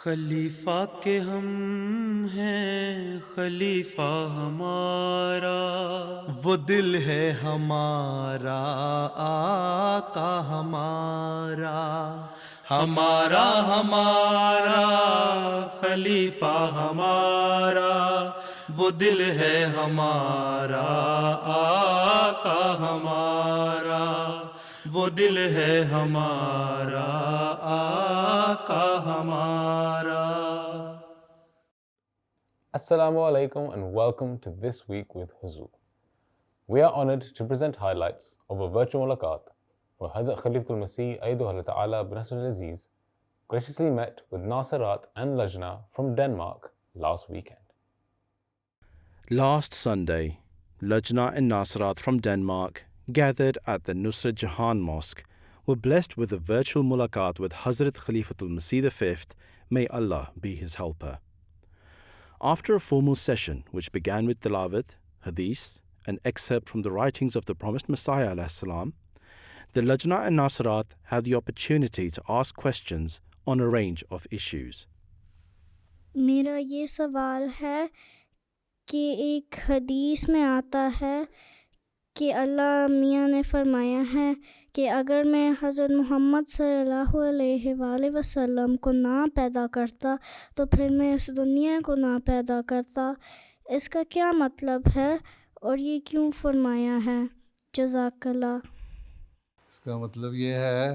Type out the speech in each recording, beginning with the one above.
خلیفہ کے ہم ہیں خلیفہ ہمارا، وہ دل ہے ہمارا آقا ہمارا، ہمارا ہمارا خلیفہ ہمارا، وہ دل ہے ہمارا آقا ہمارا، وہ دل ہے ہمارا آقا ہمارا۔ Assalamu alaikum and welcome to This Week with Huzur. We are honored to present highlights of a virtual mulaqat where Hazrat Khalifatul Masih Ayyaduhu Ta'ala bin Nasr al-Aziz graciously met with Nasirat and Lajna from Denmark last weekend. Last Sunday, Lajna and Nasirat from Denmark, gathered at the Nusrat Jahan Mosque, were blessed with a virtual mulaqat with Hazrat Khalifatul Masih V, may Allah be his helper. After a formal session which began with tilawat, hadith, an excerpt from the writings of the promised Messiah ﷺ, the Lajna and Nasirat had the opportunity to ask questions on a range of issues. میرا یہ سوال ہے کہ ایک حدیث میں آتا ہے کہ اللہ میاں نے فرمایا ہے کہ اگر میں حضرت محمد صلی اللہ علیہ وآلہ وسلم کو نہ پیدا کرتا تو پھر میں اس دنیا کو نہ پیدا کرتا۔ اس کا کیا مطلب ہے اور یہ کیوں فرمایا ہے؟ جزاک اللہ۔ اس کا مطلب یہ ہے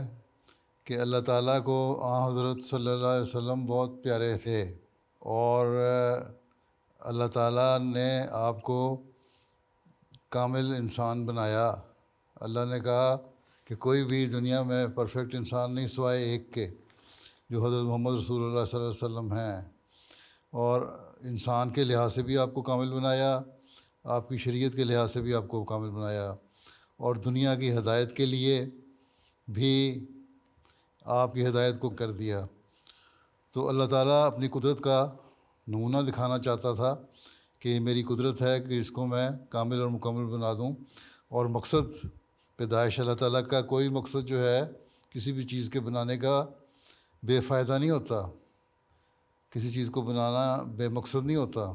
کہ اللہ تعالیٰ کو حضرت صلی اللہ علیہ وسلم بہت پیارے تھے، اور اللہ تعالیٰ نے آپ کو کامل انسان بنایا۔ اللہ نے کہا کہ کوئی بھی دنیا میں پرفیکٹ انسان نہیں سوائے ایک کے، جو حضرت محمد رسول اللہ صلی اللہ علیہ وسلم ہیں، اور انسان کے لحاظ سے بھی آپ کو کامل بنایا، آپ کی شریعت کے لحاظ سے بھی آپ کو کامل بنایا، اور دنیا کی ہدایت کے لیے بھی آپ کی ہدایت کو کر دیا۔ تو اللہ تعالیٰ اپنی قدرت کا نمونہ دکھانا چاہتا تھا کہ یہ میری قدرت ہے کہ اس کو میں کامل اور مکمل بنا دوں، اور مقصد پیدائش اللہ تعالیٰ کا کوئی مقصد جو ہے کسی بھی چیز کے بنانے کا بے فائدہ نہیں ہوتا، کسی چیز کو بنانا بے مقصد نہیں ہوتا۔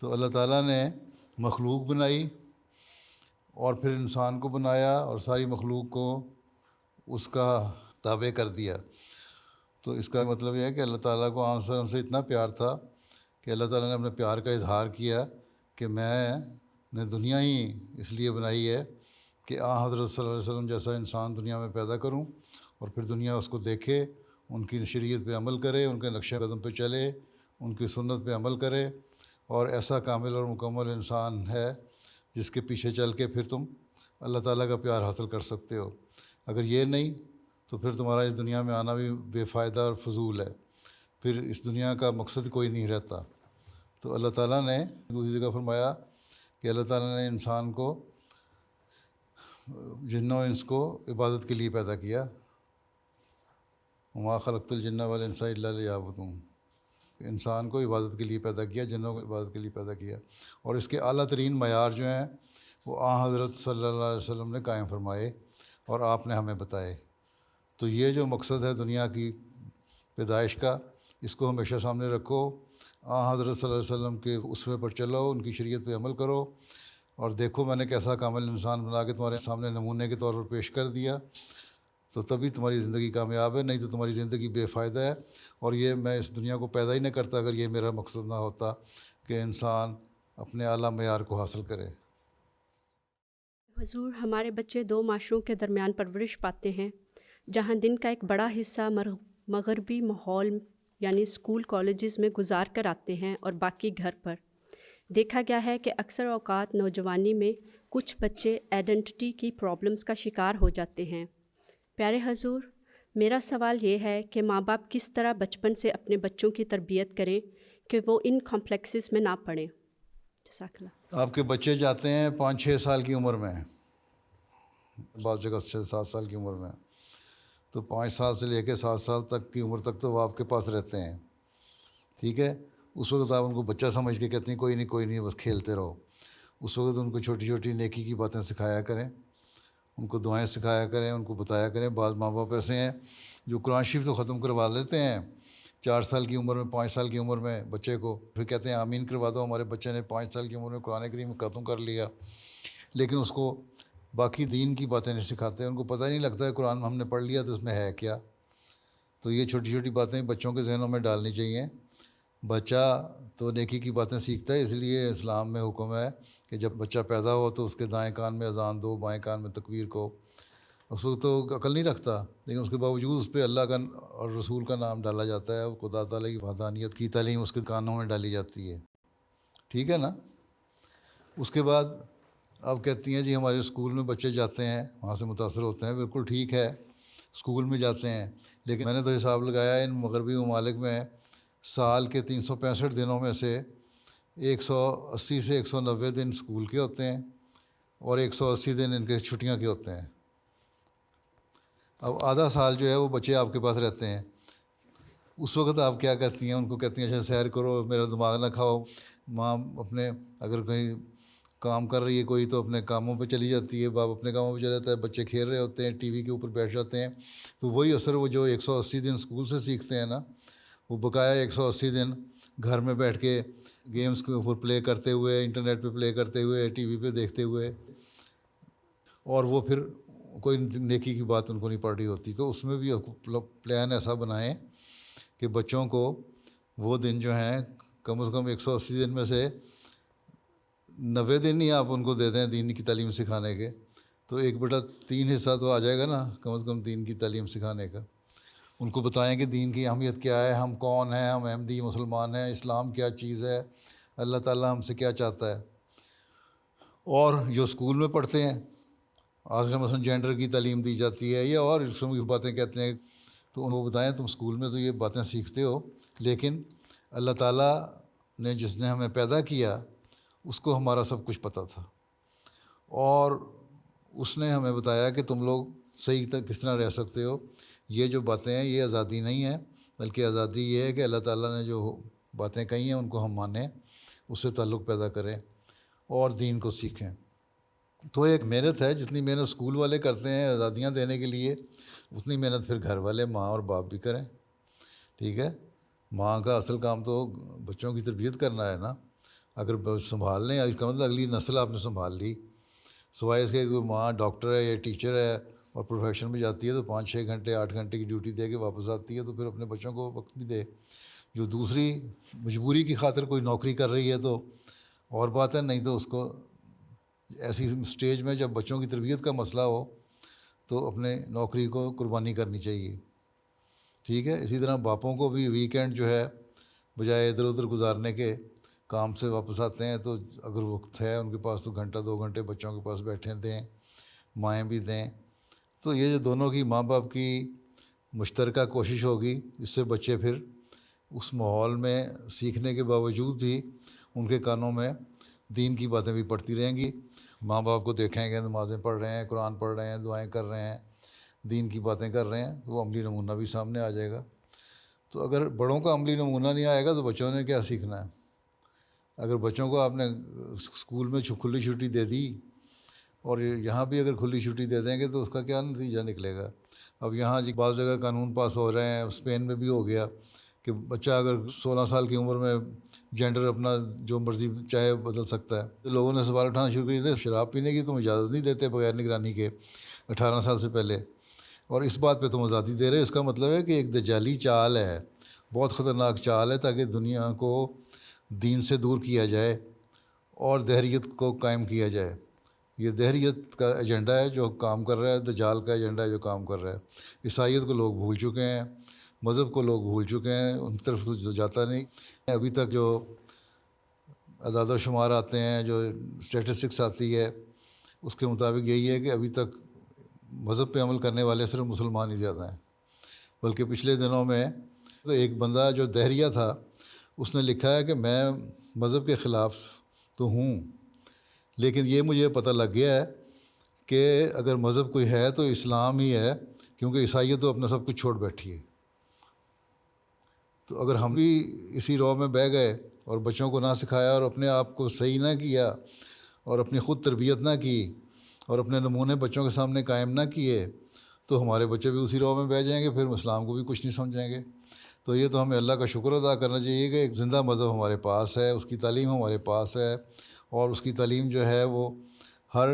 تو اللہ تعالیٰ نے مخلوق بنائی اور پھر انسان کو بنایا اور ساری مخلوق کو اس کا تابع کر دیا۔ تو اس کا مطلب یہ ہے کہ اللہ تعالیٰ کو آن سے اتنا پیار تھا کہ اللہ تعالیٰ نے اپنے پیار کا اظہار کیا کہ میں نے دنیا ہی اس لیے بنائی ہے کہ حضرت صلی اللہ علیہ وسلم جیسا انسان دنیا میں پیدا کروں، اور پھر دنیا اس کو دیکھے، ان کی شریعت پہ عمل کرے، ان کے نقش قدم پہ چلے، ان کی سنت پہ عمل کرے، اور ایسا کامل اور مکمل انسان ہے جس کے پیچھے چل کے پھر تم اللہ تعالیٰ کا پیار حاصل کر سکتے ہو۔ اگر یہ نہیں تو پھر تمہارا اس دنیا میں آنا بھی بے فائدہ اور فضول ہے، پھر اس دنیا کا مقصد کوئی نہیں رہتا۔ تو اللہ تعالیٰ نے دوسری جگہ فرمایا کہ اللہ تعالیٰ نے انسان کو، جن و انس کو عبادت کے لیے پیدا کیا، وما خلقت الجن والانس الا لیعبدون، انسان کو عبادت کے لیے پیدا کیا، جنوں کو عبادت کے لیے پیدا کیا، اور اس کے اعلیٰ ترین معیار جو ہیں وہ حضرت صلی اللہ علیہ وسلم نے قائم فرمائے اور آپ نے ہمیں بتائے۔ تو یہ جو مقصد ہے دنیا کی پیدائش کا، اس کو ہمیشہ سامنے رکھو، حضرت صلی اللہ علیہ وسلم کے اسوے پر چلو، ان کی شریعت پہ عمل کرو، اور دیکھو میں نے کیسا کامل انسان بنا کے تمہارے سامنے نمونے کے طور پر پیش کر دیا، تو تبھی تمہاری زندگی کامیاب ہے، نہیں تو تمہاری زندگی بے فائدہ ہے۔ اور یہ میں اس دنیا کو پیدا ہی نہیں کرتا اگر یہ میرا مقصد نہ ہوتا کہ انسان اپنے اعلیٰ معیار کو حاصل کرے۔ حضور، ہمارے بچے دو معاشروں کے درمیان پرورش پاتے ہیں، جہاں دن کا ایک بڑا حصہ مغربی ماحول یعنی اسکول کالجز میں گزار کر آتے ہیں اور باقی گھر پر۔ دیکھا گیا ہے کہ اکثر اوقات نوجوانی میں کچھ بچے آئیڈینٹی کی پرابلمز کا شکار ہو جاتے ہیں۔ پیارے حضور، میرا سوال یہ ہے کہ ماں باپ کس طرح بچپن سے اپنے بچوں کی تربیت کریں کہ وہ ان کمپلیکسز میں نہ پڑیں؟ جزاک اللہ۔ آپ کے بچے جاتے ہیں 5-6 سال کی عمر میں، بعض جگہ 6-7 سال کی عمر میں، تو 5 سال سے لے کے 7 سال تک کی عمر تک تو وہ آپ کے پاس رہتے ہیں، ٹھیک ہے؟ اس وقت آپ ان کو بچہ سمجھ کے کہتے ہیں کوئی نہیں بس کھیلتے رہو۔ اس وقت ان کو چھوٹی چھوٹی نیکی کی باتیں سکھایا کریں، ان کو دعائیں سکھایا کریں، ان کو بتایا کریں۔ بعض ماں باپ ایسے ہیں جو قرآن شریف تو ختم کروا لیتے ہیں 4 سال کی عمر میں 5 سال کی عمر میں بچے کو، پھر کہتے ہیں آمین کروا دو، ہمارے بچے نے 5 سال کی عمر میں قرآن کریم ختم کر لیا، لیکن اس کو باقی دین کی باتیں نہیں سکھاتے، ان کو پتہ ہی نہیں لگتا ہے قرآن ہم نے پڑھ لیا تو اس میں ہے کیا۔ تو یہ چھوٹی چھوٹی باتیں بچوں کے ذہنوں میں ڈالنی چاہیے۔ بچہ تو نیکی کی باتیں سیکھتا ہے، اس لیے اسلام میں حکم ہے کہ جب بچہ پیدا ہو تو اس کے دائیں کان میں اذان دو، بائیں کان میں تکبیر کو۔ اس وقت تو عقل نہیں رکھتا، لیکن اس کے باوجود اس پہ اللہ کا اور رسول کا نام ڈالا جاتا ہے، خدا تعالیٰ کی وحدانیت کی تعلیم اس کے کانوں میں ڈالی جاتی ہے، ٹھیک ہے نا۔ اس کے بعد اب کہتی ہیں جی ہمارے اسکول میں بچے جاتے ہیں، وہاں سے متاثر ہوتے ہیں، بالکل ٹھیک ہے، اسکول میں جاتے ہیں، لیکن میں نے تو حساب لگایا ان مغربی ممالک میں سال کے 365 دنوں میں سے 180 سے 190 دن اسکول کے ہوتے ہیں اور 180 دن ان کے چھٹیاں کے ہوتے ہیں۔ اب آدھا سال جو ہے وہ بچے آپ کے پاس رہتے ہیں، اس وقت آپ کیا کہتی ہیں؟ ان کو کہتی ہیں اچھا سیر کرو، میرا دماغ نہ کھاؤ۔ ماں اپنے اگر کہیں کام کر رہی ہے کوئی تو اپنے کاموں پہ چلی جاتی ہے، باپ اپنے کاموں پہ چلا جاتا ہے، بچے کھیل رہے ہوتے ہیں، ٹی وی کے اوپر بیٹھ جاتے ہیں۔ تو وہی اثر وہ جو 180 دن اسکول سے سیکھتے ہیں نا، وہ بقایا 180 دن گھر میں بیٹھ کے گیمز کے اوپر پلے کرتے ہوئے، انٹرنیٹ پہ پلے کرتے ہوئے، ٹی وی پہ دیکھتے ہوئے، اور وہ پھر کوئی نیکی کی بات ان کو نہیں پڑ رہی ہوتی۔ تو اس میں بھی پلان ایسا بنائیں کہ بچوں کو وہ دن جو ہیں کم از کم 180 دن میں سے 90 دن ہی آپ ان کو دے دیں دین کی تعلیم سکھانے کے، تو 1/3 حصہ تو آ جائے گا نا کم از کم دین کی تعلیم سکھانے کا۔ ان کو بتائیں کہ دین کی اہمیت کیا ہے، ہم کون ہیں، ہم احمدی مسلمان ہیں، اسلام کیا چیز ہے، اللہ تعالیٰ ہم سے کیا چاہتا ہے۔ اور جو اسکول میں پڑھتے ہیں آج کل مثلاً جینڈر کی تعلیم دی جاتی ہے یا اور قسم کی باتیں کہتے ہیں، تو ان کو بتائیں تم اسکول میں تو یہ باتیں سیکھتے ہو، لیکن اللہ تعالیٰ نے جس نے ہمیں پیدا کیا اس کو ہمارا سب کچھ پتہ تھا، اور اس نے ہمیں بتایا کہ تم لوگ صحیح کس طرح رہ سکتے ہو۔ یہ جو باتیں ہیں یہ آزادی نہیں ہے، بلکہ آزادی یہ ہے کہ اللہ تعالیٰ نے جو باتیں کہی ہیں ان کو ہم مانیں، اس سے تعلق پیدا کریں اور دین کو سیکھیں۔ تو ایک محنت ہے، جتنی محنت اسکول والے کرتے ہیں آزادیاں دینے کے لیے، اتنی محنت پھر گھر والے ماں اور باپ بھی کریں، ٹھیک ہے۔ ماں کا اصل کام تو بچوں کی تربیت کرنا ہے نا۔ اگر سنبھال لیں، اس کا مطلب اگلی نسل آپ نے سنبھال لی، سوائے اس کے کوئی ماں ڈاکٹر ہے یا ٹیچر ہے اور پروفیشن میں جاتی ہے تو 5-6 گھنٹے 8 گھنٹے کی ڈیوٹی دے کے واپس آتی ہے، تو پھر اپنے بچوں کو وقت بھی دے۔ جو دوسری مجبوری کی خاطر کوئی نوکری کر رہی ہے تو اور بات ہے، نہیں تو اس کو ایسی اسٹیج میں جب بچوں کی تربیت کا مسئلہ ہو تو اپنے نوکری کو قربانی کرنی چاہیے، ٹھیک ہے۔ اسی طرح باپوں کو بھی ویکینڈ جو ہے بجائے ادھر ادھر گزارنے کے، کام سے واپس آتے ہیں تو اگر وقت ہے ان کے پاس تو 1-2 گھنٹے بچوں کے پاس بیٹھے دیں، مائیں بھی دیں۔ تو یہ جو دونوں کی ماں باپ کی مشترکہ کوشش ہوگی، اس سے بچے پھر اس ماحول میں سیکھنے کے باوجود بھی ان کے کانوں میں دین کی باتیں بھی پڑتی رہیں گی۔ ماں باپ کو دیکھیں کہ نمازیں پڑھ رہے ہیں، قرآن پڑھ رہے ہیں، دعائیں کر رہے ہیں، دین کی باتیں کر رہے ہیں، تو وہ عملی نمونہ بھی سامنے آ جائے گا۔ تو اگر بڑوں کا عملی نمونہ نہیں آئے گا تو بچوں نے کیا سیکھنا ہے؟ اگر بچوں کو آپ نے اسکول میں کھلی چھٹی دے دی اور یہاں بھی اگر کھلی چھٹی دے دیں گے تو اس کا کیا نتیجہ نکلے گا؟ اب یہاں جی بعض جگہ قانون پاس ہو رہے ہیں، اسپین میں بھی ہو گیا کہ بچہ اگر 16 سال کی عمر میں جینڈر اپنا جو مرضی چاہے بدل سکتا ہے۔ تو لوگوں نے سوال اٹھانا شروع کر دیا، شراب پینے کی تم اجازت نہیں دیتے بغیر نگرانی کے 18 سال سے پہلے، اور اس بات پہ تم آزادی دے رہے۔ اس کا مطلب ہے کہ ایک دجالی چال ہے، بہت خطرناک چال ہے، تاکہ دنیا کو دین سے دور کیا جائے اور دہریت کو قائم کیا جائے۔ یہ دہریت کا ایجنڈا ہے جو کام کر رہا ہے، دجال کا ایجنڈا ہے جو کام کر رہا ہے۔ عیسائیت کو لوگ بھول چکے ہیں، مذہب کو لوگ بھول چکے ہیں، ان طرف تو جاتا نہیں۔ ابھی تک جو اعداد و شمار آتے ہیں، جو اسٹیٹسٹکس آتی ہے، اس کے مطابق یہی ہے کہ ابھی تک مذہب پہ عمل کرنے والے صرف مسلمان ہی زیادہ ہیں۔ بلکہ پچھلے دنوں میں تو ایک بندہ جو دہریہ تھا، اس نے لکھا ہے کہ میں مذہب کے خلاف تو ہوں، لیکن یہ مجھے پتہ لگ گیا ہے کہ اگر مذہب کوئی ہے تو اسلام ہی ہے، کیونکہ عیسائیت تو اپنا سب کچھ چھوڑ بیٹھی ہے۔ تو اگر ہم بھی اسی رو میں بہہ گئے اور بچوں کو نہ سکھایا اور اپنے آپ کو صحیح نہ کیا اور اپنی خود تربیت نہ کی اور اپنے نمونے بچوں کے سامنے قائم نہ کیے، تو ہمارے بچے بھی اسی رو میں بہہ جائیں گے، پھر اسلام کو بھی کچھ نہیں سمجھیں گے۔ تو یہ تو ہمیں اللہ کا شکر ادا کرنا چاہیے کہ ایک زندہ مذہب ہمارے پاس ہے، اس کی تعلیم ہمارے پاس ہے، اور اس کی تعلیم جو ہے وہ ہر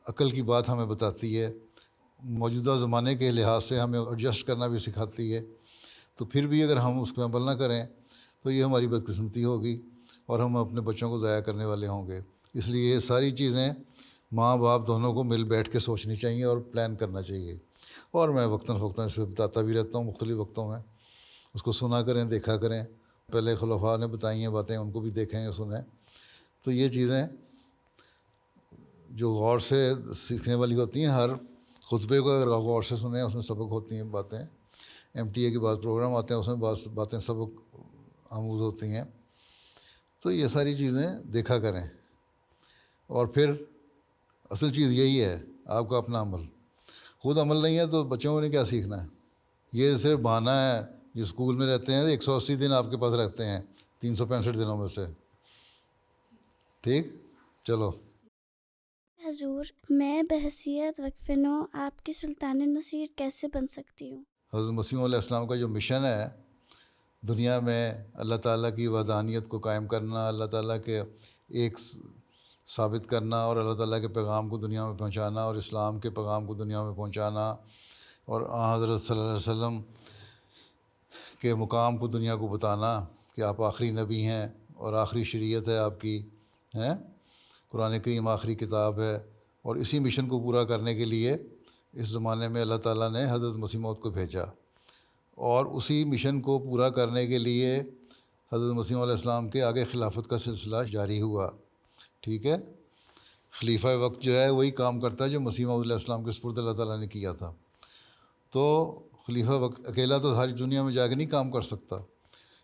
عقل کی بات ہمیں بتاتی ہے، موجودہ زمانے کے لحاظ سے ہمیں ایڈجسٹ کرنا بھی سکھاتی ہے۔ تو پھر بھی اگر ہم اس پہ عمل نہ کریں تو یہ ہماری بدقسمتی ہوگی اور ہم اپنے بچوں کو ضائع کرنے والے ہوں گے۔ اس لیے یہ ساری چیزیں ماں باپ دونوں کو مل بیٹھ کے سوچنی چاہیے اور پلان کرنا چاہیے، اور میں وقتاً فوقتاً اس پہ بتاتا بھی رہتا ہوں مختلف وقتوں میں، اس کو سنا کریں، دیکھا کریں، پہلے خلفاء نے بتائی ہیں باتیں ان کو بھی دیکھیں اور سنیں۔ تو یہ چیزیں جو غور سے سیکھنے والی ہوتی ہیں، ہر خطبے کو اگر غور سے سنیں اس میں سبق ہوتی ہیں باتیں، MTA کے بعد پروگرام آتے ہیں اس میں بعض باتیں سبق آموز ہوتی ہیں۔ تو یہ ساری چیزیں دیکھا کریں، اور پھر اصل چیز یہی ہے آپ کا اپنا عمل، خود عمل نہیں ہے تو بچوں نے کیا سیکھنا ہے؟ یہ صرف بہانہ ہے، جو اسکول میں رہتے ہیں 180 دن آپ کے پاس رہتے ہیں 365 دنوں میں سے، ٹھیک؟ چلو حضور، میں بحیثیت وقف نو آپ کی سلطان نصیر کیسے بن سکتی ہوں؟ حضرت مسیح علیہ السلام کا جو مشن ہے دنیا میں، اللہ تعالیٰ کی وحدانیت کو قائم کرنا، اللہ تعالیٰ کے ایک ثابت کرنا، اور اللہ تعالیٰ کے پیغام کو دنیا میں پہنچانا، اور اسلام کے پیغام کو دنیا میں پہنچانا، اور حضرت صلی اللہ علیہ وسلم کے مقام کو دنیا کو بتانا کہ آپ آخری نبی ہیں اور آخری شریعت ہے آپ کی، ہیں قرآن کریم آخری کتاب ہے۔ اور اسی مشن کو پورا کرنے کے لیے اس زمانے میں اللہ تعالیٰ نے حضرت مسیح موعود کو بھیجا، اور اسی مشن کو پورا کرنے کے لیے حضرت مسیح علیہ السلام کے آگے خلافت کا سلسلہ جاری ہوا، ٹھیک ہے؟ خلیفہ وقت جو ہے وہی کام کرتا ہے جو مسیح موعود علیہ السلام کے سپرد اللہ تعالیٰ نے کیا تھا۔ تو خلیفہ وقت اکیلا تو ساری دنیا میں جا کے نہیں کام کر سکتا،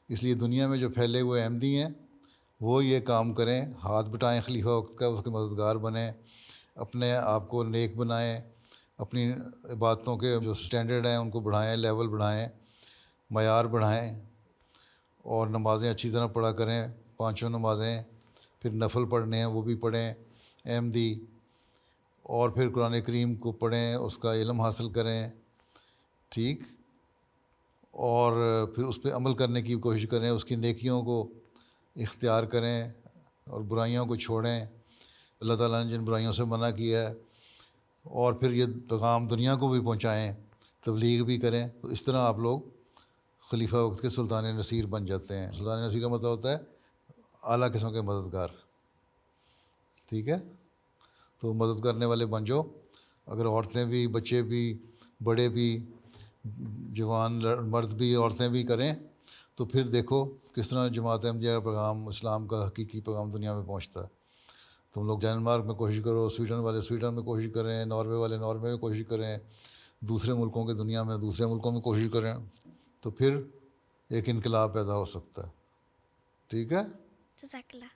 اس لیے دنیا میں جو پھیلے ہوئے احمدی ہیں وہ یہ کام کریں، ہاتھ بٹائیں خلیفہ وقت کا، اس کے مددگار بنیں، اپنے آپ کو نیک بنائیں، اپنی عبادتوں کے جو سٹینڈرڈ ہیں ان کو بڑھائیں، لیول بڑھائیں، معیار بڑھائیں، اور نمازیں اچھی طرح پڑھا کریں، 5 نمازیں، پھر نفل پڑھنے ہیں وہ بھی پڑھیں احمدی، اور پھر قرآن کریم کو پڑھیں، اس کا علم حاصل کریں، ٹھیک، اور پھر اس پہ عمل کرنے کی کوشش کریں، اس کی نیکیوں کو اختیار کریں اور برائیوں کو چھوڑیں، اللہ تعالیٰ نے جن برائیوں سے منع کیا ہے، اور پھر یہ پیغام دنیا کو بھی پہنچائیں، تبلیغ بھی کریں۔ تو اس طرح آپ لوگ خلیفہ وقت کے سلطان نصیر بن جاتے ہیں۔ سلطان نصیر کا مطلب ہوتا ہے اعلیٰ قسم کے مددگار، ٹھیک ہے؟ تو مدد کرنے والے بن جاؤ، اگر عورتیں بھی، بچے بھی، بڑے بھی، جوان مرد بھی، عورتیں بھی کریں تو پھر دیکھو کس طرح جماعت احمدیہ کا پیغام، اسلام کا حقیقی پیغام دنیا میں پہنچتا ہے۔ تم لوگ ڈینمارک میں کوشش کرو، سویڈن والے سویڈن میں کوشش کریں، ناروے والے ناروے میں کوشش کریں، دوسرے ملکوں کے دنیا میں دوسرے ملکوں میں کوشش کریں، تو پھر ایک انقلاب پیدا ہو سکتا ہے، ٹھیک ہے؟ جزاک اللہ۔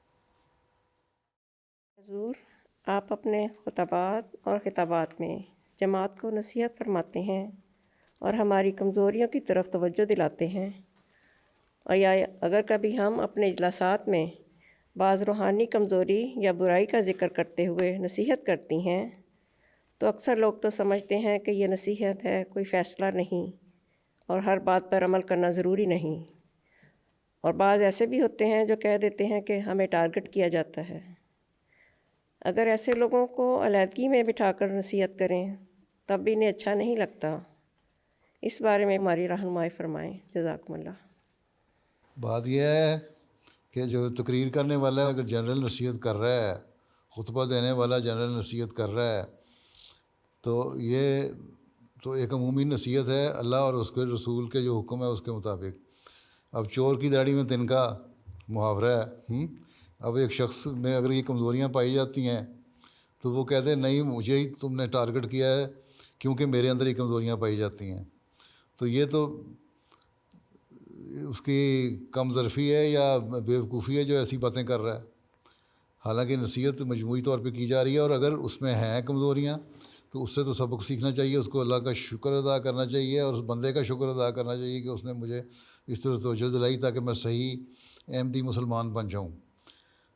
حضور، آپ اپنے خطبات اور خطابات میں جماعت کو نصیحت فرماتے ہیں اور ہماری کمزوریوں کی طرف توجہ دلاتے ہیں، اور یا اگر کبھی ہم اپنے اجلاسات میں بعض روحانی کمزوری یا برائی کا ذکر کرتے ہوئے نصیحت کرتی ہیں تو اکثر لوگ تو سمجھتے ہیں کہ یہ نصیحت ہے، کوئی فیصلہ نہیں، اور ہر بات پر عمل کرنا ضروری نہیں، اور بعض ایسے بھی ہوتے ہیں جو کہہ دیتے ہیں کہ ہمیں ٹارگٹ کیا جاتا ہے۔ اگر ایسے لوگوں کو علیحدگی میں بٹھا کر نصیحت کریں تب بھی انہیں اچھا نہیں لگتا، اس بارے میں ہماری رہنمائی فرمائیں، جزاکم اللہ۔ بات یہ ہے کہ جو تقریر کرنے والا ہے اگر جنرل نصیحت کر رہا ہے، خطبہ دینے والا جنرل نصیحت کر رہا ہے، تو یہ تو ایک عمومی نصیحت ہے اللہ اور اس کے رسول کے جو حکم ہے اس کے مطابق۔ اب چور کی داڑھی میں تنکا محاورہ ہے، اب ایک شخص میں اگر یہ کمزوریاں پائی جاتی ہیں تو وہ کہتے ہیں نہیں مجھے ہی تم نے ٹارگٹ کیا ہے کیونکہ میرے اندر یہ کمزوریاں پائی جاتی ہیں، تو یہ تو اس کی کم ظرفی ہے یا بیوقوفی ہے جو ایسی باتیں کر رہا ہے، حالانکہ نصیحت مجموعی طور پہ کی جا رہی ہے، اور اگر اس میں ہیں کمزوریاں تو اس سے تو سبق سیکھنا چاہیے، اس کو اللہ کا شکر ادا کرنا چاہیے، اور اس بندے کا شکر ادا کرنا چاہیے کہ اس نے مجھے اس طرح توجہ دلائی تاکہ میں صحیح احمدی مسلمان بن جاؤں۔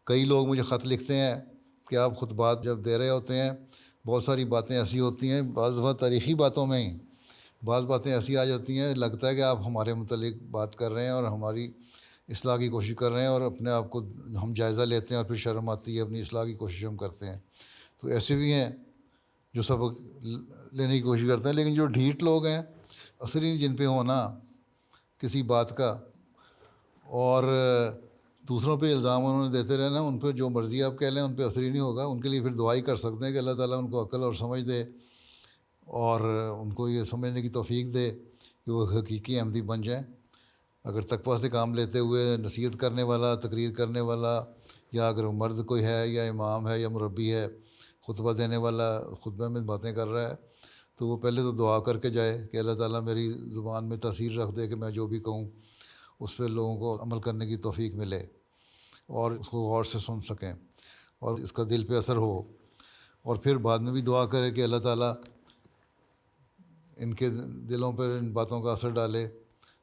کئی لوگ مجھے خط لکھتے ہیں کہ آپ خطبات جب دے رہے ہوتے ہیں بہت ساری باتیں ایسی ہوتی ہیں، بعض دفعہ تاریخی باتوں میں ہی بعض باتیں ایسی آ جاتی ہیں لگتا ہے کہ آپ ہمارے متعلق بات کر رہے ہیں اور ہماری اصلاح کی کوشش کر رہے ہیں، اور اپنے آپ کو ہم جائزہ لیتے ہیں اور پھر شرم آتی ہے، اپنی اصلاح کی کوشش ہم کرتے ہیں. تو ایسے بھی ہیں جو سبق لینے کی کوشش کرتے ہیں، لیکن جو ڈھیٹ لوگ ہیں اثر ہی جن پہ ہونا کسی بات کا اور دوسروں پہ الزام انہوں نے دیتے رہنا، ان پہ جو مرضی آپ کہہ لیں ان پہ اثر ہی نہیں ہوگا. ان کے لیے پھر دعا ہی کر سکتے ہیں کہ اللہ تعالیٰ ان کو عقل اور سمجھ دے اور ان کو یہ سمجھنے کی توفیق دے کہ وہ حقیقی احمدی بن جائیں. اگر تقویٰ سے کام لیتے ہوئے نصیحت کرنے والا، تقریر کرنے والا، یا اگر مرد کوئی ہے یا امام ہے یا مربی ہے، خطبہ دینے والا خطبہ میں باتیں کر رہا ہے، تو وہ پہلے تو دعا کر کے جائے کہ اللہ تعالیٰ میری زبان میں تاثیر رکھ دے کہ میں جو بھی کہوں اس پہ لوگوں کو عمل کرنے کی توفیق ملے اور اس کو غور سے سن سکیں اور اس کا دل پہ اثر ہو. اور پھر بعد میں بھی دعا کرے کہ اللہ تعالیٰ ان کے دلوں پر ان باتوں کا اثر ڈالے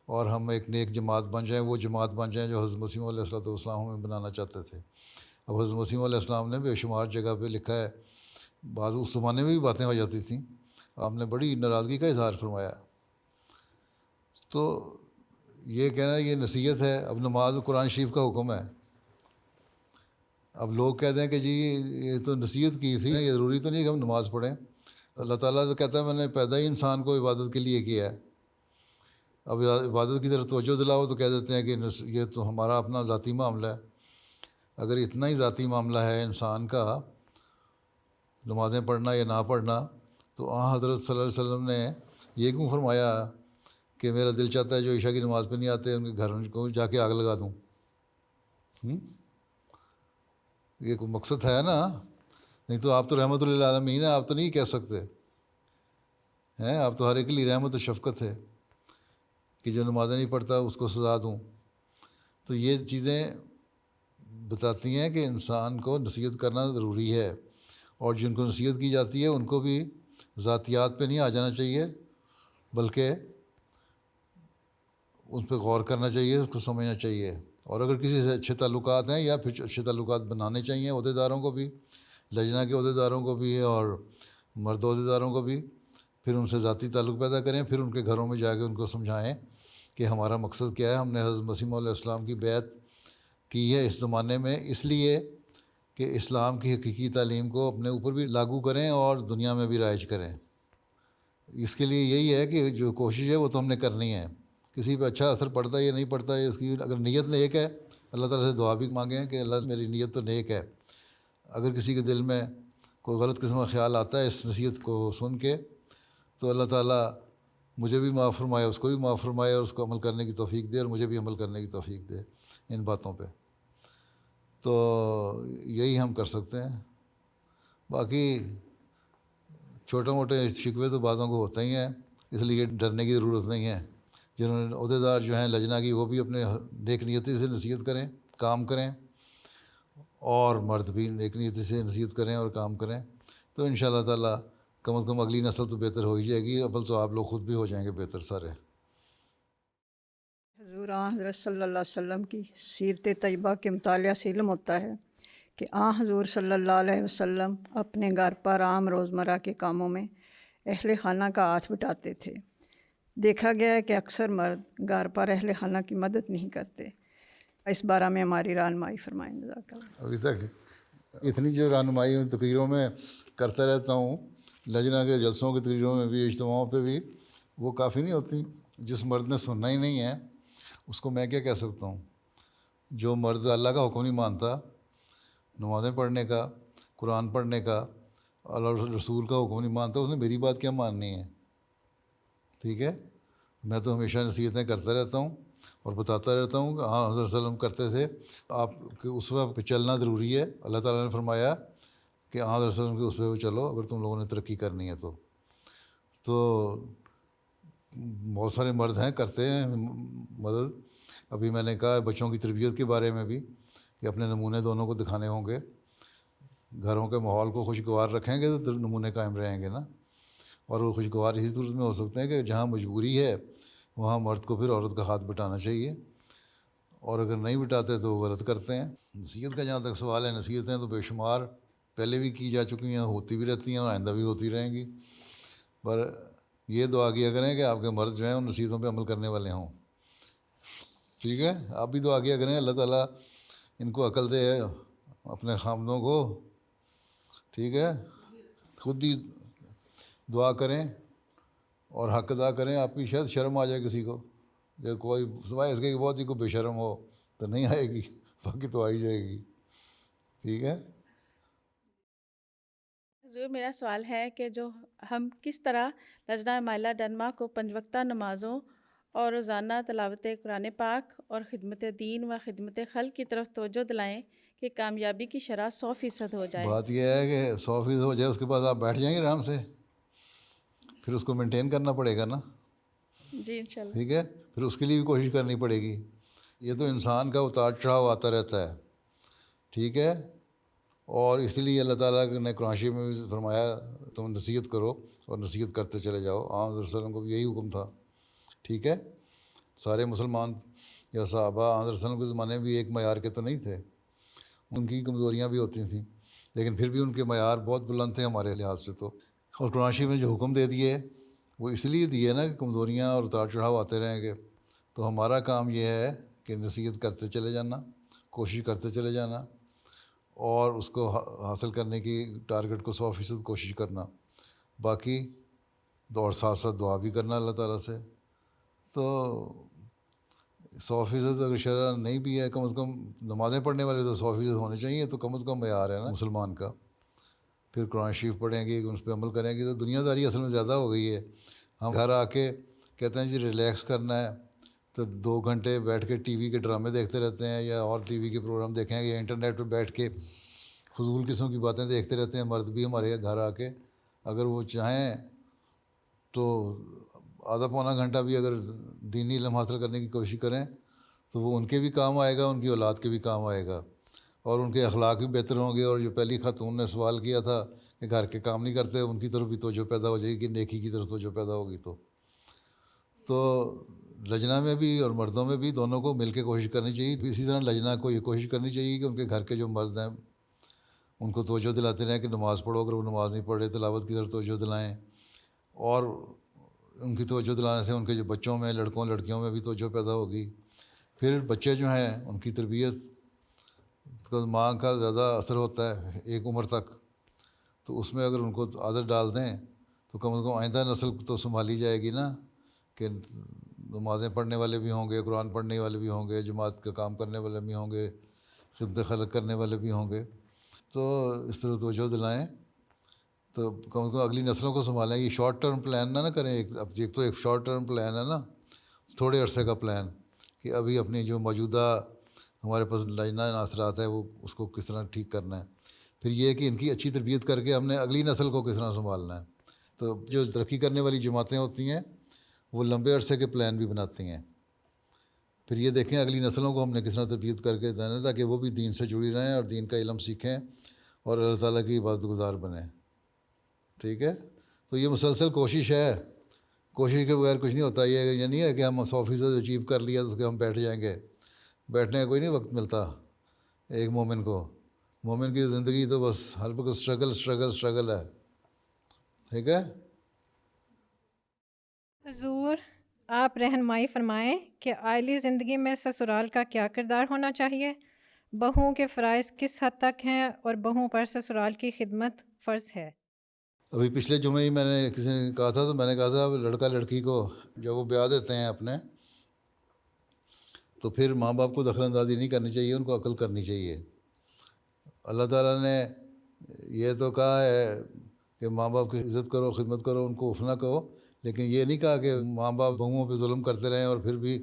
اور ہم ایک نیک جماعت بن جائیں، وہ جماعت بن جائیں جو حضرت مسیح علیہ السلام ہمیں بنانا چاہتے تھے. اب حضرت مسیح علیہ السلام نے بے شمار جگہ پہ لکھا ہے، بعض اس زمانے میں بھی باتیں ہو جاتی تھیں، آپ نے بڑی ناراضگی کا اظہار فرمایا. تو یہ کہنا یہ نصیحت ہے. اب نماز قرآن شریف کا حکم ہے. اب لوگ کہتے ہیں کہ جی یہ تو نصیحت کی تھی، یہ ضروری تو نہیں کہ ہم نماز پڑھیں. اللہ تعالیٰ تو کہتا ہے میں نے پیدا ہی انسان کو عبادت کے لیے کیا ہے. اب عبادت کی طرف توجہ دلاؤ تو کہہ دیتے ہیں کہ یہ تو ہمارا اپنا ذاتی معاملہ ہے. اگر اتنا ہی ذاتی معاملہ ہے انسان کا نمازیں پڑھنا یا نہ پڑھنا، تو حضرت صلی اللہ علیہ وسلم نے یہ کیوں فرمایا کہ میرا دل چاہتا ہے جو عشاء کی نماز پہ نہیں آتے ان کے گھر کو جا کے آگ لگا دوں؟ یہ کوئی مقصد ہے نا. نہیں تو آپ تو رحمت للعالمین ہیں، آپ تو نہیں کہہ سکتے ہیں، آپ تو ہر ایک کے لیے رحمت و شفقت ہے کہ جو نمازیں نہیں پڑھتا اس کو سزا دوں. تو یہ چیزیں بتاتی ہیں کہ انسان کو نصیحت کرنا ضروری ہے، اور جن کو نصیحت کی جاتی ہے ان کو بھی ذاتیات پہ نہیں آ جانا چاہیے، بلکہ اس پہ غور کرنا چاہیے، اس کو سمجھنا چاہیے. اور اگر کسی سے اچھے تعلقات ہیں یا پھر اچھے تعلقات بنانے چاہیے عہدیداروں کو بھی، لجنہ کے عہدیداروں کو بھی اور مرد عہدیداروں کو بھی، پھر ان سے ذاتی تعلق پیدا کریں، پھر ان کے گھروں میں جا کے ان کو سمجھائیں کہ ہمارا مقصد کیا ہے. ہم نے حضرت مسیح علیہ السلام کی بیعت کی ہے اس زمانے میں اس لیے کہ اسلام کی حقیقی تعلیم کو اپنے اوپر بھی لاگو کریں اور دنیا میں بھی رائج کریں. اس کے لیے یہی ہے کہ جو کوشش ہے وہ تو ہم نے کرنی ہے. کسی پہ اچھا اثر پڑتا ہے یا نہیں پڑتا ہے اس کی اگر نیت نیک ہے، اللہ تعالیٰ سے دعا بھی مانگیں کہ اللہ میری نیت تو نیک ہے. اگر کسی کے دل میں کوئی غلط قسم کا خیال آتا ہے اس نصیحت کو سن کے، تو اللہ تعالیٰ مجھے بھی معاف فرمائے، اس کو بھی معاف فرمائے اور اس کو عمل کرنے کی توفیق دے اور مجھے بھی عمل کرنے کی توفیق دے ان باتوں پہ. تو یہی ہم کر سکتے ہیں. باقی چھوٹے موٹے شکوے تو بعضوں کو ہوتے ہی ہیں، اس لیے ڈرنے کی ضرورت نہیں ہے. جنہوں نے عہدیدار جو ہیں لجنہ کی، وہ بھی اپنے نیک نیتی سے نصیحت کریں، کام کریں، اور مرد بھی نیک نیتی سے نصیحت کریں اور کام کریں. تو ان شاء اللہ تعالیٰ کم از کم اگلی نسل تو بہتر ہو ہی جائے گی. اول تو آپ لوگ خود بھی ہو جائیں گے بہتر سارے. حضور حضرت صلی اللہ علیہ وسلم کی سیرت طیبہ کے مطالعہ سے علم ہوتا ہے کہ حضور صلی اللہ علیہ وسلم اپنے گھر پر عام روزمرہ کے کاموں میں اہل خانہ کا ہاتھ بٹاتے تھے. دیکھا گیا ہے کہ اکثر مرد گھر پر اہل خانہ کی مدد نہیں کرتے. اس بارے میں ہماری رہنمائی فرمائیں. جزاک اللہ. ابھی تک اتنی جو رہنمائی ان تقریروں میں کرتا رہتا ہوں، لجنہ کے جلسوں کی تقریروں میں بھی، اجتماعوں پہ بھی، وہ کافی نہیں ہوتی. جس مرد نے سننا ہی نہیں ہے اس کو میں کیا کہہ سکتا ہوں. جو مرد اللہ کا حکم نہیں مانتا نمازیں پڑھنے کا، قرآن پڑھنے کا، اللہ رسول کا حکم نہیں مانتا، اس نے میری بات کیا ماننی ہے؟ ٹھیک ہے. میں تو ہمیشہ نصیحتیں کرتا رہتا ہوں اور بتاتا رہتا ہوں کہ حضرت صلی اللہ علیہ وسلم کرتے تھے. آپ کے اس پہ چلنا ضروری ہے. اللہ تعالیٰ نے فرمایا کہ حضرت صلی اللہ علیہ وسلم کے اس پہ چلو اگر تم لوگوں نے ترقی کرنی ہے. تو بہت سارے مرد ہیں کرتے ہیں مدد. ابھی میں نے کہا بچوں کی تربیت کے بارے میں بھی کہ اپنے نمونے دونوں کو دکھانے ہوں گے. گھروں کے ماحول کو خوشگوار رکھیں گے تو نمونے قائم رہیں گے نا. اور وہ خوشگوار اسی صورت میں ہو سکتے ہیں کہ جہاں مجبوری ہے وہاں مرد کو پھر عورت کا ہاتھ بٹانا چاہیے، اور اگر نہیں بٹاتے تو وہ غلط کرتے ہیں. نصیحت کا جہاں تک سوال ہے، نصیحتیں تو بے شمار پہلے بھی کی جا چکی ہیں، ہوتی بھی رہتی ہیں اور آئندہ بھی ہوتی رہیں گی. پر یہ دعا کیا کریں کہ آپ کے مرد جو ہیں ان نصیحتوں پہ عمل کرنے والے ہوں. ٹھیک ہے, آپ بھی دعا کیا کریں اللہ تعالیٰ ان کو عقل دے اپنے خامدوں کو. ٹھیک ہے, خود بھی دعا کریں اور حق ادا کریں. آپ کی شاید شرم آ جائے کسی کو, جب کوئی سوائے اس کے کہ بہت ہی کوئی بے شرم ہو تو نہیں آئے گی, باقی تو آ ہی جائے گی. ٹھیک ہے. حضور میرا سوال ہے کہ جو ہم کس طرح لجنہ مائلہ ڈنمارک کو 5 وقتہ نمازوں اور روزانہ تلاوت قرآن پاک اور خدمت دین و خدمت خلق کی طرف توجہ دلائیں کہ کامیابی کی شرح 100% ہو جائے. بات یہ ہے کہ 100% ہو جائے, اس کے بعد آپ بیٹھ جائیں گے آرام سے, پھر اس کو مینٹین کرنا پڑے گا نا. جی انشاءاللہ. ٹھیک ہے, پھر اس کے لیے بھی کوشش کرنی پڑے گی. یہ تو انسان کا اتار چڑھاؤ آتا رہتا ہے. ٹھیک ہے, اور اس لیے اللہ تعالیٰ نے قرآن شریف میں بھی فرمایا تم نصیحت کرو اور نصیحت کرتے چلے جاؤ. آپ صلی اللہ علیہ وسلم کو بھی یہی حکم تھا. ٹھیک ہے, سارے مسلمان یا صحابہ آپ صلی اللہ علیہ وسلم کے زمانے میں بھی ایک معیار کے تو نہیں تھے, ان کی کمزوریاں بھی ہوتی تھیں, لیکن پھر بھی ان کے معیار بہت بلند تھے ہمارے لحاظ سے. تو اور قرآن شریف نے جو حکم دے دیے وہ اس لیے دیے نا کہ کمزوریاں اور اتار چڑھاؤ آتے رہیں گے. تو ہمارا کام یہ ہے کہ نصیحت کرتے چلے جانا, کوشش کرتے چلے جانا, اور اس کو حاصل کرنے کی ٹارگٹ کو 100% کوشش کرنا. باقی اور ساتھ ساتھ دعا بھی کرنا اللہ تعالیٰ سے. تو 100% اگر شرح نہیں بھی ہے, کم از کم نمازیں پڑھنے والے تو 100% ہونے چاہیے, تو کم از کم معیار ہے نا مسلمان کا. پھر قرآن شریف پڑھیں گے, اس پہ عمل کریں گے, تو دنیا داری اصل میں زیادہ ہو گئی ہے. ہم گھر آ کے کہتے ہیں جی ریلیکس کرنا ہے, تو 2 گھنٹے بیٹھ کے ٹی وی کے ڈرامے دیکھتے رہتے ہیں, یا اور ٹی وی کے پروگرام دیکھیں گے, یا انٹرنیٹ پہ بیٹھ کے فضول قسم کی باتیں دیکھتے رہتے ہیں. مرد بھی ہمارے گھر آ کے اگر وہ چاہیں تو آدھا پونا گھنٹہ بھی اگر دینی علم حاصل کرنے کی کوشش کریں تو وہ ان کے بھی کام آئے گا, ان کی اولاد کے بھی کام آئے گا, اور ان کے اخلاق بھی بہتر ہوں گے. اور جو پہلی خاتون نے سوال کیا تھا کہ گھر کے کام نہیں کرتے, ان کی طرف بھی توجہ پیدا ہو جائے گی, کہ نیکی کی طرف توجہ پیدا ہوگی. تو لجنہ میں بھی اور مردوں میں بھی دونوں کو مل کے کوشش کرنی چاہیے. اسی طرح لجنہ کو یہ کوشش کرنی چاہیے کہ ان کے گھر کے جو مرد ہیں ان کو توجہ دلاتے رہیں کہ نماز پڑھو, اگر وہ نماز نہیں پڑھ رہے تلاوت کی طرف توجہ دلائیں. اور ان کی توجہ دلانے سے ان کے جو بچوں میں, لڑکوں لڑکیوں میں بھی توجہ پیدا ہوگی. پھر بچے جو ہیں ان کی تربیت کا ماں کا زیادہ اثر ہوتا ہے ایک عمر تک, تو اس میں اگر ان کو عادت ڈال دیں تو کم از کم آئندہ نسل تو سنبھالی جائے گی نا, کہ نمازیں پڑھنے والے بھی ہوں گے, قرآن پڑھنے والے بھی ہوں گے, جماعت کا کام کرنے والے بھی ہوں گے, خدمت خلق کرنے والے بھی ہوں گے. تو اس طرح توجہ دلائیں تو کم از کم اگلی نسلوں کو سنبھالیں. یہ شارٹ ٹرم پلان نہ کریں. ایک تو ایک شارٹ ٹرم پلان ہے نا, تھوڑے عرصے کا پلان, کہ ابھی اپنی جو موجودہ ہمارے پاس لجنہ ناصرات ہے وہ اس کو کس طرح ٹھیک کرنا ہے. پھر یہ کہ ان کی اچھی تربیت کر کے ہم نے اگلی نسل کو کس طرح سنبھالنا ہے. تو جو ترقی کرنے والی جماعتیں ہوتی ہیں وہ لمبے عرصے کے پلان بھی بناتی ہیں. پھر یہ دیکھیں اگلی نسلوں کو ہم نے کس طرح تربیت کر کے دینا, تاکہ وہ بھی دین سے جڑی رہیں اور دین کا علم سیکھیں اور اللہ تعالیٰ کی عبادت گزار بنیں. ٹھیک ہے, تو یہ مسلسل کوشش ہے, کوشش کے بغیر کچھ نہیں ہوتا. یہ نہیں ہے کہ ہم 100% اچیو کر لیا تو ہم بیٹھ جائیں گے. بیٹھنے کا کوئی نہیں وقت ملتا ایک مومن کو. مومن کی زندگی تو بس ہر وقت اسٹرگل ہے. ٹھیک ہے. حضور آپ رہنمائی فرمائیں کہ عائلی زندگی میں سسرال کا کیا کردار ہونا چاہیے, بہوؤں کے فرائض کس حد تک ہیں, اور بہوؤں پر سسرال کی خدمت فرض ہے. ابھی پچھلے جمعے ہی میں نے کسی نے کہا تھا, تو میں نے کہا تھا لڑکا لڑکی کو جب وہ بیاہ دیتے ہیں اپنے, تو پھر ماں باپ کو دخل اندازی نہیں کرنی چاہیے, ان کو عقل کرنی چاہیے. اللہ تعالیٰ نے یہ تو کہا ہے کہ ماں باپ کی عزت کرو, خدمت کرو, ان کو اف نہ کہو, لیکن یہ نہیں کہا کہ ماں باپ بہوؤں پہ ظلم کرتے رہیں, اور پھر بھی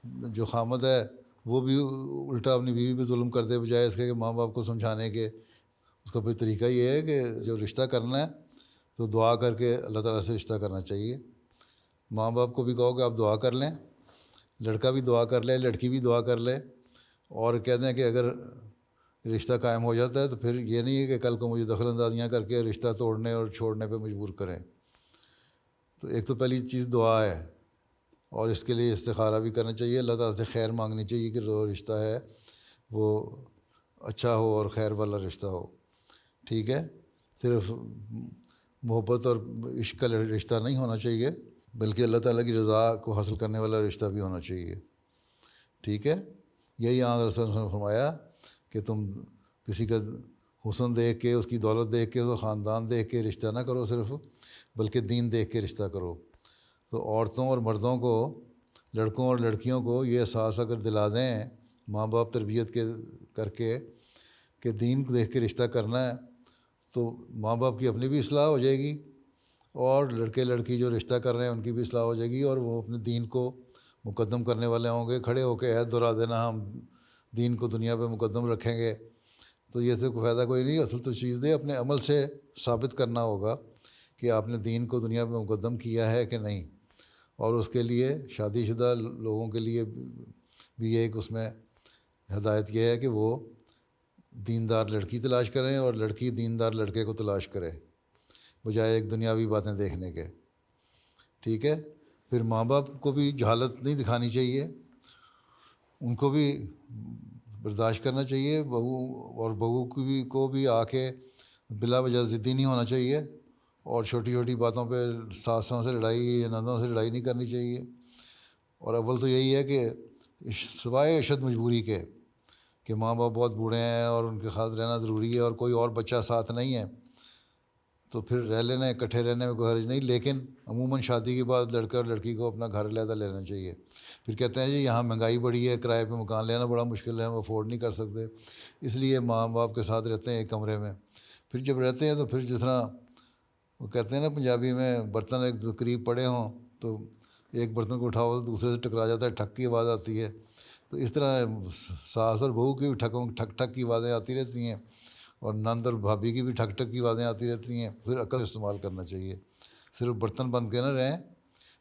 جو خامد ہے وہ بھی الٹا اپنی بیوی پہ ظلم کرتے, بجائے اس کے کہ ماں باپ کو سمجھانے کے. اس کا پھر طریقہ یہ ہے کہ جو رشتہ کرنا ہے تو دعا کر کے اللہ تعالیٰ سے رشتہ کرنا چاہیے. ماں باپ کو بھی کہو کہ آپ دعا کر لیں, لڑکا بھی دعا کر لے, لڑکی بھی دعا کر لے, اور کہتے ہیں کہ اگر رشتہ قائم ہو جاتا ہے تو پھر یہ نہیں ہے کہ کل کو مجھے دخل اندازیاں کر کے رشتہ توڑنے اور چھوڑنے پہ مجبور کریں. تو ایک تو پہلی چیز دعا ہے, اور اس کے لیے استخارہ بھی کرنا چاہیے, اللہ تعالیٰ سے خیر مانگنی چاہیے کہ جو رشتہ ہے وہ اچھا ہو اور خیر والا رشتہ ہو. ٹھیک ہے. صرف محبت اور عشق کا رشتہ نہیں ہونا چاہیے، بلکہ اللہ تعالیٰ کی رضا کو حاصل کرنے والا رشتہ بھی ہونا چاہیے. ٹھیک ہے، یہی یہاں رسول اللہ نے فرمایا کہ تم کسی کا حسن دیکھ کے، اس کی دولت دیکھ کے، اس کا خاندان دیکھ کے رشتہ نہ کرو صرف، بلکہ دین دیکھ کے رشتہ کرو. تو عورتوں اور مردوں کو، لڑکوں اور لڑکیوں کو یہ احساس اگر دلا دیں ماں باپ تربیت کے کر کے کہ دین کو دیکھ کے رشتہ کرنا ہے، تو ماں باپ کی اپنی بھی اصلاح ہو جائے گی، اور لڑکے لڑکی جو رشتہ کر رہے ہیں ان کی بھی اصلاح ہو جائے گی، اور وہ اپنے دین کو مقدم کرنے والے ہوں گے. کھڑے ہو کے عہد دہرا دینا ہم دین کو دنیا پہ مقدم رکھیں گے، تو یہ سے کوئی فائدہ کوئی نہیں. اصل تو چیز ہے اپنے عمل سے ثابت کرنا ہوگا کہ آپ نے دین کو دنیا پہ مقدم کیا ہے کہ نہیں. اور اس کے لیے شادی شدہ لوگوں کے لیے بھی ایک اس میں ہدایت یہ ہے کہ وہ دیندار لڑکی تلاش کریں اور لڑکی دیندار لڑکے کو تلاش کرے، بجائے ایک دنیاوی باتیں دیکھنے کے. ٹھیک ہے، پھر ماں باپ کو بھی جہالت نہیں دکھانی چاہیے، ان کو بھی برداشت کرنا چاہیے. بہو کو بھی آ کے بلا وجہ ضدی نہیں ہونا چاہیے، اور چھوٹی چھوٹی باتوں پہ ساسوں سے لڑائی یا نندوں سے لڑائی نہیں کرنی چاہیے. اور اول تو یہی ہے کہ سوائے اشد مجبوری کے کہ ماں باپ بہت بوڑھے ہیں اور ان کے ساتھ رہنا ضروری ہے اور کوئی اور بچہ ساتھ نہیں ہے، تو پھر رہ لینا، اکٹھے رہنے میں کوئی حرج نہیں. لیکن عموماً شادی کے بعد لڑکا اور لڑکی کو اپنا گھر علیحدہ لینا چاہیے. پھر کہتے ہیں جی یہاں مہنگائی بڑی ہے، کرائے پہ مکان لینا بڑا مشکل ہے، ہم افورڈ نہیں کر سکتے، اس لیے ماں باپ کے ساتھ رہتے ہیں ایک کمرے میں. پھر جب رہتے ہیں تو پھر جس طرح وہ کہتے ہیں نا پنجابی میں، برتن ایک قریب پڑے ہوں تو ایک برتن کو اٹھاؤ تو دوسرے سے ٹکرا جاتا ہے، ٹھک کی آواز آتی ہے. تو اس طرح ساس اور بہو کی بھی ٹھک ٹھک کی آوازیں آتی رہتی ہیں، اور نند اور بھابھی کی بھی ٹھک ٹھک کی آوازیں آتی رہتی ہیں. پھر عقل استعمال کرنا چاہیے، صرف برتن بن کے نہ رہیں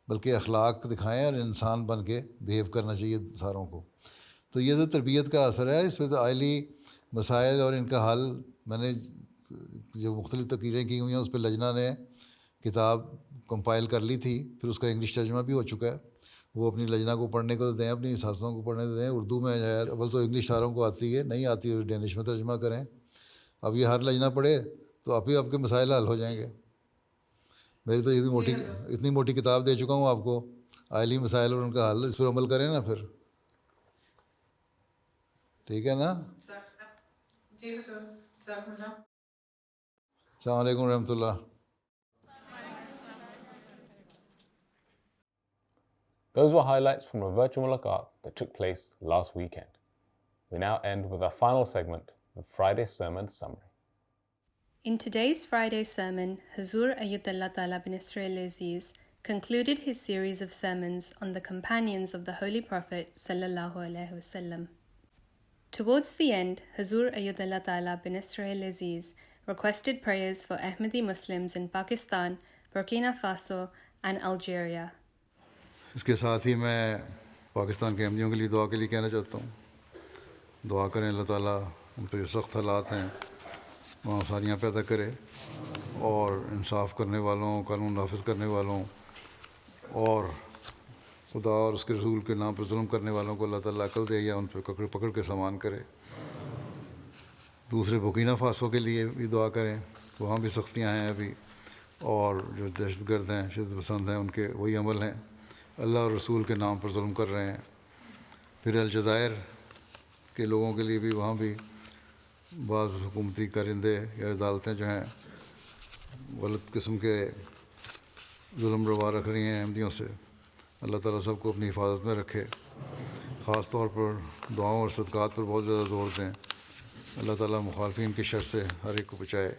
بلکہ اخلاق دکھائیں اور انسان بن کے بیہیو کرنا چاہیے ساروں کو. تو یہ تو تربیت کا اثر ہے. اس پہ تو آئلی مسائل اور ان کا حل میں نے جو مختلف تقریریں کی ہوئی ہیں اس پہ لجنہ نے کتاب کمپائل کر لی تھی، پھر اس کا انگلش ترجمہ بھی ہو چکا ہے. وہ اپنی لجنہ کو پڑھنے کو دیں، اپنی ساسوں کو پڑھنے دیں. اردو میں ہے، اول تو انگلش ساروں کو آتی ہے، نہیں آتی ہے ڈینش میں ترجمہ کریں. اب یہ ہر لجنہ پڑھے تو آپ کے مسائل حل ہو جائیں گے. میری تو اتنی موٹی کتاب دے چکا ہوں آپ کو، آئلی مسائل اور ان کا حل، اس پر عمل کریں نا پھر. ٹھیک ہے نا؟ السلام علیکم ورحمۃ اللہ. Those were highlights from a virtual mulaqat that took place last weekend. We now end with our final segment, the Friday Sermon Summary. In today's Friday sermon, Hazur Ayyadullah Ta'ala bin Nasr al-Aziz concluded his series of sermons on the companions of the Holy Prophet sallallahu alaihi wasallam. Towards the end, Hazur Ayyadullah Ta'ala bin Nasr al-Aziz requested prayers for Ahmadi Muslims in Pakistan, Burkina Faso and Algeria. اس کے ساتھ ہی میں پاکستان کے احمدیوں کے لیے دعا کے لیے کہنا چاہتا ہوں. دعا کریں اللہ تعالیٰ ان پہ جو سخت حالات ہیں وہاں آسانیاں پیدا کرے، اور انصاف کرنے والوں، قانون نافذ کرنے والوں اور خدا اور اس کے رسول کے نام پر ظلم کرنے والوں کو اللہ تعالیٰ عقل دے یا ان پہ پکڑ کے سامان کرے. دوسرے بورکینا فاسو کے لیے بھی دعا کریں، وہاں بھی سختیاں ہیں ابھی، اور جو دہشت گرد ہیں، شدت پسند ہیں، ان کے وہی عمل ہیں، اللہ اور رسول کے نام پر ظلم کر رہے ہیں. پھر الجزائر کے لوگوں کے لیے بھی وہاں بھی بعض حکومتی کارندے یا عدالتیں جو ہیں غلط قسم کے ظلم روا رکھ رہی ہیں احمدیوں سے. اللہ تعالیٰ سب کو اپنی حفاظت میں رکھے. خاص طور پر دعاؤں اور صدقات پر بہت زیادہ زور دیں. اللہ تعالیٰ مخالفین کی شر سے ہر ایک کو بچائے.